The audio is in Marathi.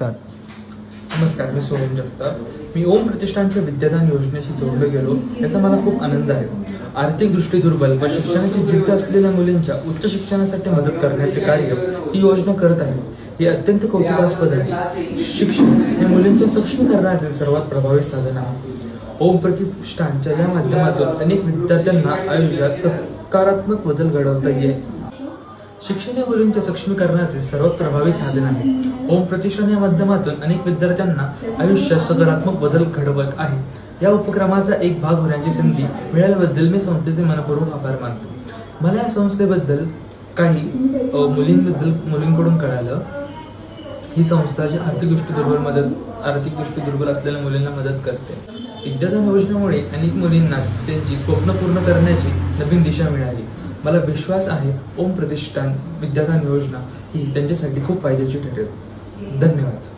नमस्कार, मी सोहम जगताप. मी ओम प्रतिष्ठानच्या विद्यादान योजनेशी जोडलो गेलो याचा मला खूप आनंद आहे. आर्थिक दृष्टी दुर्बल व शिक्षणाची जिद्द असलेल्या मुलींच्या उच्च शिक्षणासाठी मदत करण्याचे कार्य ही योजना करत आहे. हे अत्यंत कौतुकास्पद आहे. शिक्षण हे मुलींच्या सक्षमीकरणाचे सर्वात प्रभावी साधन आहे. ओम प्रतिष्ठानच्या या माध्यमातून अनेक विद्यार्थ्यांना आयुष्यात सकारात्मक बदल घडवता येईल. शिक्षण हे मुलींच्या सक्षमीकरणाचे सर्वात प्रभावी साधन आहे. ओम प्रतिष्ठान या माध्यमातून अनेक विद्यार्थ्यांना आयुष्यात सकारात्मक बदल घडवत आहे. या उपक्रमाचा एक भाग होण्याची संधी मिळाल्याबद्दल मी संस्थेचे मनपूर्वक आभार मानतो. मला या संस्थेबद्दल काही मुलींकडून कळालं. ही संस्था जी आर्थिक दृष्टी दुर्बल असलेल्या मुलींना मदत करते. विद्यादान योजनेमुळे अनेक मुलींना त्यांची स्वप्न पूर्ण करण्याची नवीन दिशा मिळाली. मला विश्वास आहे ओम प्रतिष्ठान विद्यादान योजना ही त्यांच्यासाठी खूप फायद्याची ठरेल. धन्यवाद.